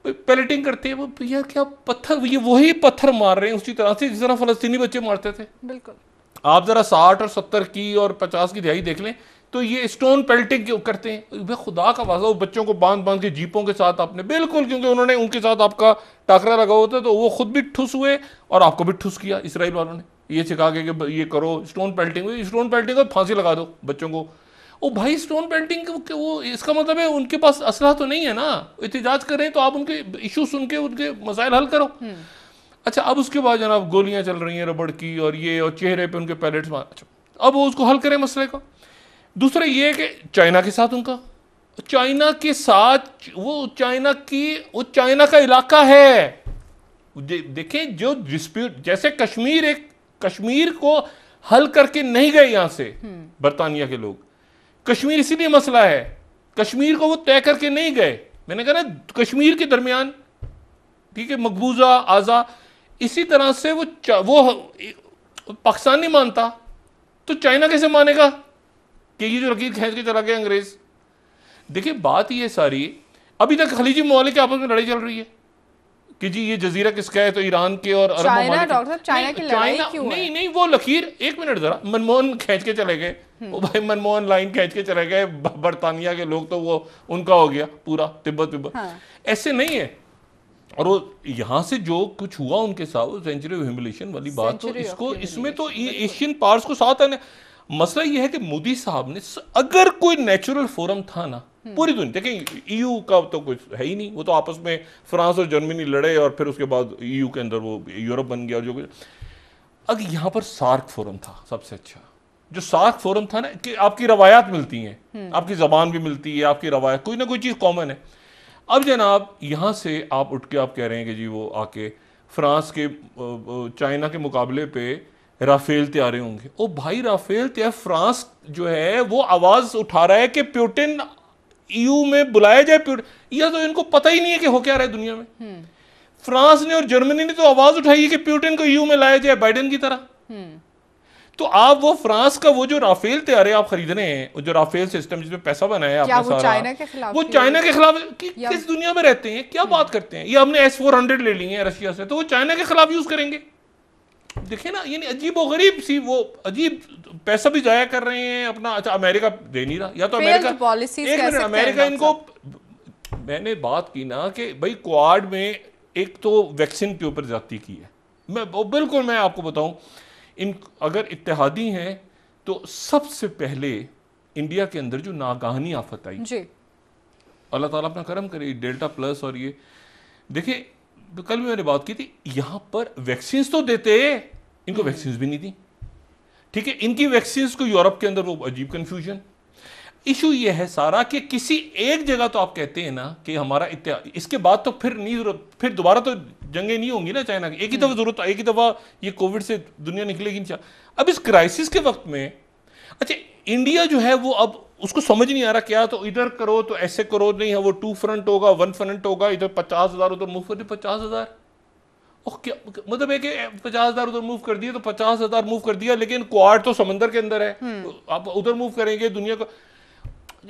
पैलेटिंग करते हैं। वो भैया क्या पत्थर, ये वही पत्थर मार रहे हैं उसी तरह से जिस तरह फलस्तीनी बच्चे मारते थे। बिल्कुल, आप जरा 60 और 70 की और 50 की दिहाई देख लें तो ये स्टोन पेल्टिंग करते हैं। भाई खुदा का वास्ता, बच्चों को बांध के जीपों के साथ आपने बिल्कुल, क्योंकि उन्होंने उनके साथ आपका टाकरा लगा होता है तो वो खुद भी ठुस हुए और आपको भी ठुस किया इसराइल वालों ने, ये सिखा के कि ये करो स्टोन पेल्टिंग को फांसी लगा दो बच्चों को। ओ भाई स्टोन पेल्टिंग वो इसका मतलब है उनके पास असला तो नहीं है ना, एहतजाज करें तो आप उनके इशू सुन के उनके मसाइल हल करो। अच्छा अब उसके बाद जनाब गोलियां चल रही हैं रबड़ की और ये, और चेहरे पे उनके पैलेट्स। अच्छा अब वो उसको हल करें मसले को। दूसरा ये है कि चाइना के साथ उनका, चाइना के साथ वो चाइना का इलाका है। देखें जो डिस्प्यूट, जैसे कश्मीर को हल करके नहीं गए यहां से बरतानिया के लोग, कश्मीर इसीलिए मसला है, कश्मीर को वो तय करके नहीं गए। मैंने कहा ना कश्मीर के दरमियान, ठीक है, मकबूजा आज़ा, इसी तरह से वो पाकिस्तान नहीं मानता तो चाइना कैसे मानेगा कि ये जो लकीर खींच के चला गया अंग्रेज। देखिए बात ये सारी, अभी तक खलीजी ममालिक के आपस में लड़ाई चल रही है कि जी ये जजीरा किसका है, तो ईरान के और अरब ममालिक। नहीं वो लकीर, एक मिनट जरा, मनमोहन खींच के चले गए, वो भाई मनमोहन लाइन खींच के चले गए, बरतानिया के लोग तो वो उनका हो गया पूरा तिब्बत। ऐसे नहीं है। और वो यहाँ से जो कुछ हुआ उनके साथ सेंचुरी ऑफ ह्यूमिलिएशन वाली बात, तो इसमें तो एशियन पावर्स को साथ आने। मसला ये है कि मोदी साहब ने, अगर कोई नेचुरल फोरम था ना पूरी दुनिया, देखें ईयू का तो कुछ है ही नहीं, वो तो आपस में फ्रांस और जर्मनी लड़े और फिर उसके बाद ईयू के अंदर वो यूरोप बन गया और जो कुछ। अगर यहाँ पर सार्क फोरम था सबसे अच्छा, जो सार्क फोरम था ना कि आपकी रवायात मिलती हैं, आपकी जबान भी मिलती है, आपकी रवायत कोई ना कोई चीज़ कॉमन है। अब जनाब यहाँ से आप उठ के आप कह रहे हैं कि जी वो आके फ्रांस के चाइना के मुकाबले पे राफेल तैयारे होंगे। ओ भाई राफेल तैयार, फ्रांस जो है वो आवाज उठा रहा है कि पुतिन ईयू में बुलाया जाए। यह तो इनको पता ही नहीं है कि हो क्या रहा है दुनिया में। फ्रांस ने और जर्मनी ने तो आवाज उठाई है कि पुतिन को ईयू में लाया जाए बाइडेन की तरह। तो आप वो फ्रांस का वो जो राफेल तैयारे आप खरीद रहे हैं, वो जो राफेल सिस्टम जिसमें पैसा बनाया आपने सारा, वो चाइना के खिलाफ किस दुनिया में रहते हैं, क्या बात करते हैं? ये हमने S-400 ले ली है रशिया से, तो वो चाइना के खिलाफ यूज करेंगे। देखिए ना, यानी अजीब और गरीब सी वो अजीब पैसा भी जाया कर रहे हैं अपना। अच्छा, अमेरिका दे नहीं रहा, या तो अमेरिका अमेरिका इनको, मैंने बात की ना कि भाई क्वाड में एक तो वैक्सीन के ऊपर जाती की है, बिल्कुल मैं आपको बताऊं, इन अगर इत्तेहादी हैं तो सबसे पहले इंडिया के अंदर जो नागाहनी आफत आई जी, अल्लाह ताला अपना करम करे, डेल्टा प्लस, और ये देखिए कल भी मैंने बात की थी, यहां पर वैक्सीन तो देते, इनको वैक्सीन भी नहीं दी, ठीक है, इनकी वैक्सीन को यूरोप के अंदर वो अजीब कंफ्यूजन। इशू ये है सारा कि किसी एक जगह तो आप कहते हैं ना कि हमारा इसके बाद तो फिर नहीं जरूरत, फिर दोबारा तो जंगें नहीं होंगी ना चाइना की, एक ही दफा जरूरत, एक ही दफा ये कोविड से दुनिया निकलेगी नहीं। अब इस क्राइसिस के वक्त में अच्छा इंडिया जो है वो अब उसको समझ नहीं आ रहा, क्या तो इधर करो तो ऐसे करो, नहीं है वो 2 फ्रंट होगा, 1 फ्रंट होगा, इधर 50,000 उधर मूव कर दिए, 50,000 और क्या मतलब है कि 50,000 उधर मूव कर दिए तो 50,000 मूव कर दिया, लेकिन क्वाड तो समंदर के अंदर है, आप उधर मूव करेंगे दुनिया को,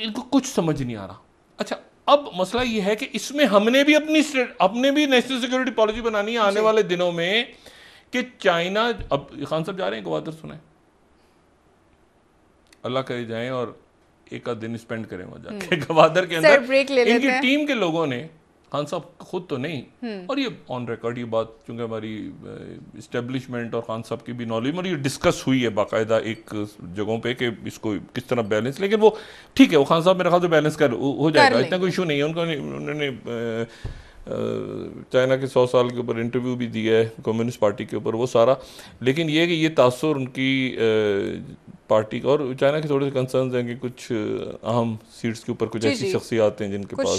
इनको कुछ समझ नहीं आ रहा। अच्छा अब मसला ये है कि इसमें हमने भी अपने भी नेशनल सिक्योरिटी पॉलिसी बनानी है आने वाले दिनों में कि चाइना, अब खान साहब जा रहे हैं गवादर, सुने अल्लाह करे जाएं और एक आध दिन स्पेंड करें वहां जाके गवादर के अंदर, इनकी टीम के लोगों ने, खान साहब खुद तो नहीं, और ये ऑन रिकॉर्ड ये बात चूंकि हमारी इस्टेब्लिशमेंट और खान साहब की भी नॉलेज और ये डिस्कस हुई है बाकायदा एक जगहों पे कि इसको किस तरह बैलेंस, लेकिन वो ठीक है, वो खान साहब मेरे ख्याल से बैलेंस हो जाएगा, इतना कोई इशू नहीं है उनका। उन्होंने चाइना के 100 साल के ऊपर इंटरव्यू भी दिया है कम्युनिस्ट पार्टी के ऊपर, वो सारा, लेकिन ये कि ये तासुर उनकी पार्टी का, और चाइना के थोड़े से कंसर्न्स हैं कि कुछ अहम सीट्स के ऊपर कुछ ऐसी शख्सियात हैं जिनके पास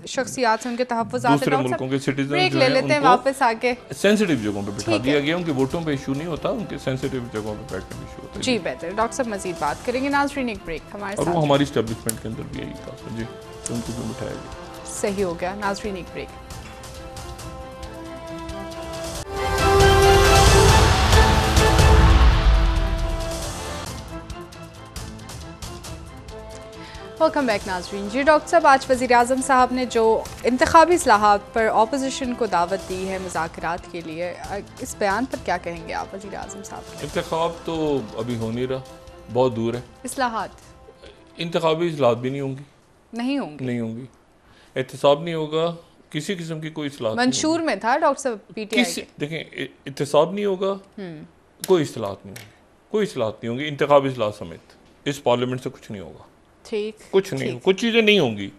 शख्सियात से उनके तहफ़्फ़ुज़ात दूसरे मुल्कों के सिटीजन जो हैं उनको वापस आके सेंसिटिव जगहों पे बिठा दिया गया, उनके वोटों पे इशू नहीं होता, उनके सेंसिटिव जगहों पे बैठने में इशू होता है। जी बेहतर, डॉक्टर साहब मजीद बात करेंगे, नाज़रीन एक ब्रेक हमारे साथ, और वो हमारी एस्टेब्लिशमेंट के अंदर भी यही था जी, उनको भी बिठाया गया। सही हो गया, नाज़रीन एक ब्रेक। वेलकम बैक नाज़रीन। जी डॉक्टर साहब, आज वज़ीर-ए-आज़म साहब ने जो इंतखाबी इस्लाहात पर ऑपोजिशन को दावत दी है मुज़ाकरात के लिए, इस बयान पर क्या कहेंगे आप वज़ीर-ए-आज़म साहब? इंतखाब तो अभी हो नहीं रहा, बहुत दूर है। इस्लाहात, इंतखाबी इस्लाहात भी नहीं होंगी, नहीं होंगी, एहतसाब नहीं होगा, किसी किस्म की कोई इस्लाहात मंशूर में था डॉक्टर साहब पीटीआई, देखें एहतसाब नहीं होगा, कोई इस्लाहात नहीं होगी, कोई इस्लाहात नहीं होंगी, इंतखाबी इस्लाहात समेत इस पार्लियामेंट से कुछ नहीं होगा, ठीक, कुछ नहीं, कुछ चीज़ें नहीं होंगी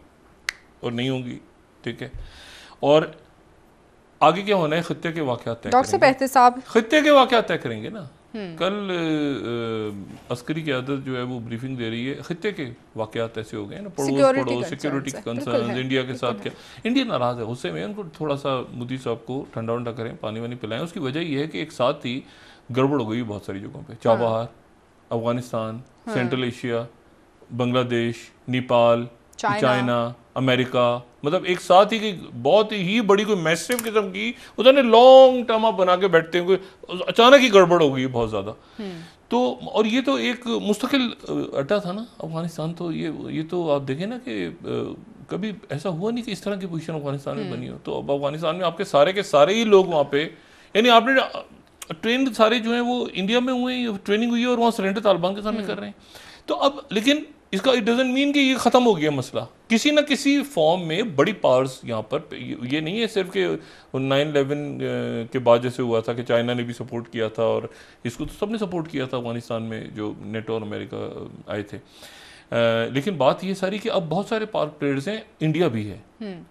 और नहीं होंगी, ठीक है। और आगे क्या होना है, खित्ते के वाक़यात तय डॉक्टर साहब एहतसाब खित्ते के वाक़यात तय करेंगे ना। कल अस्करी क़यादत जो है वो ब्रीफिंग दे रही है, खित्ते के वाक़यात ऐसे हो गए ना, पड़ोस सिक्योरिटी कंसर्न, इंडिया के साथ क्या, इंडिया नाराज़ है, गुस्से में, उनको थोड़ा सा मोदी साहब को ठंडा वंडा करें, पानी वानी पिलाएं। उसकी वजह यह है कि एक साथ ही गड़बड़ हो गई बहुत सारी जगहों पर, Chabahar, Afghanistan, central Asia, Bangladesh, Nepal, China, America, मतलब एक साथ ही बहुत ही बड़ी कोई मैसिव किस्म की उन्होंने लॉन्ग टर्म आप बना के बैठते हैं, कोई अचानक ही गड़बड़ हो गई बहुत ज़्यादा। तो और ये तो एक मुस्तकिल अड्डा था ना अफगानिस्तान, तो ये तो आप देखें ना कि कभी ऐसा हुआ नहीं कि इस तरह की पोजीशन अफगानिस्तान में बनी हो। तो अब अफगानिस्तान में आपके सारे के सारे ही लोग वहाँ पे, यानी आपने ट्रेन सारे जो हैं वो इंडिया में हुए हैं, ट्रेनिंग हुई है और वहाँ सरेंडर तालिबान के सामने कर रहे हैं। तो अब लेकिन इसका इट डजंट मीन कि ये ख़त्म हो गया मसला, किसी ना किसी फॉर्म में बड़ी पावर्स यहाँ पर, ये नहीं है सिर्फ कि 9/11 के बाद जैसे हुआ था कि चाइना ने भी सपोर्ट किया था और इसको तो सबने सपोर्ट किया था अफगानिस्तान में जो नेटो और अमेरिका आए थे, लेकिन बात ये सारी कि अब बहुत सारे पावर प्लेयर्स हैं, इंडिया भी है,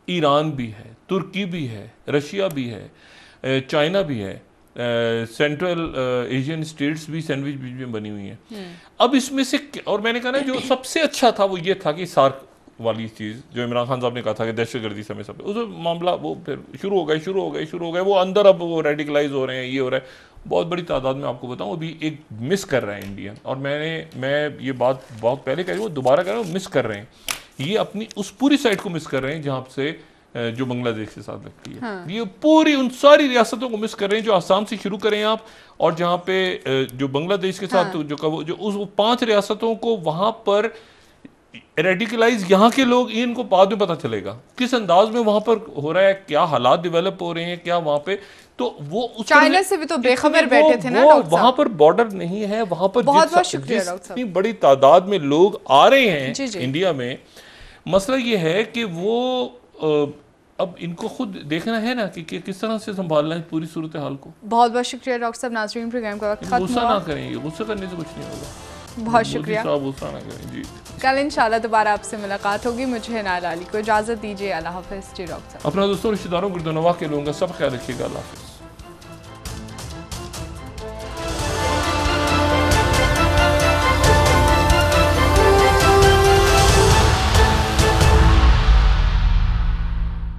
ईरान भी है, तुर्की भी है, रशिया भी है, चाइना भी है, सेंट्रल एशियन स्टेट्स भी सैंडविच बीच में बनी हुई हैं। अब इसमें से, और मैंने कहा ना जो सबसे अच्छा था वो ये था कि सार्क वाली चीज़ जो इमरान खान साहब ने कहा था कि दहशतगर्दी समय सब उस मामला वो फिर शुरू हो गए, वो अंदर अब वो रेडिकलाइज हो रहे हैं, ये हो रहा है, बहुत बड़ी तादाद में। आपको बताऊँ अभी एक मिस कर रहे हैं इंडियन, और मैं ये बात बहुत पहले कह रही हूँ, दोबारा कह रहा हूँ, मिस कर रहे हैं, ये अपनी उस पूरी साइड को मिस कर रहे हैं जहाँ से जो बांग्लादेश के साथ लगती है। हाँ। ये पूरी उन सारी रियासतों को मिस कर रहे हैं जो आसाम से शुरू करें आप, और जहाँ पे जो बांग्लादेश के साथ हाँ। जो उस 5 रियासतों को वहाँ पर रेडिकलाइज यहाँ के लोग, इनको बाद में पता चलेगा किस अंदाज में वहां पर हो रहा है, क्या हालात डेवलप हो रहे हैं, क्या वहां पे, तो वो उस चाइना से भी तो बेखबर बैठे थे ना डॉक्टर साहब। वहां पर बॉर्डर नहीं है, वहां पर बहुत शुक्रिया डॉक्टर साहब। जितनी बड़ी तादाद में लोग आ रहे हैं जी जी। इंडिया में, मसला ये है कि वो अब इनको खुद देखना है ना कि किस तरह से संभालना है पूरी सूरत हाल को। बहुत बहुत शुक्रिया डॉक्टर साहब। नाज़रीन, प्रोग्राम का वक्त खत्म गुस्सा हुआ। ना करेंगे, गुस्सा करने से कुछ नहीं होगा। बहुत शुक्रिया साहब, गुस्सा ना करें जी। कल इंशाल्लाह दोबारा आपसे मुलाकात होगी। मुझे नाला अली को इजाज़त दीजिए। अल्लाह हाफ़िज़ जी डॉक्टर साहब। अपना दोस्तों, रिश्तेदारों, गुर्दनवा के लोगों का सब ख्याल रखिएगा। अल्लाह हाफ़िज़।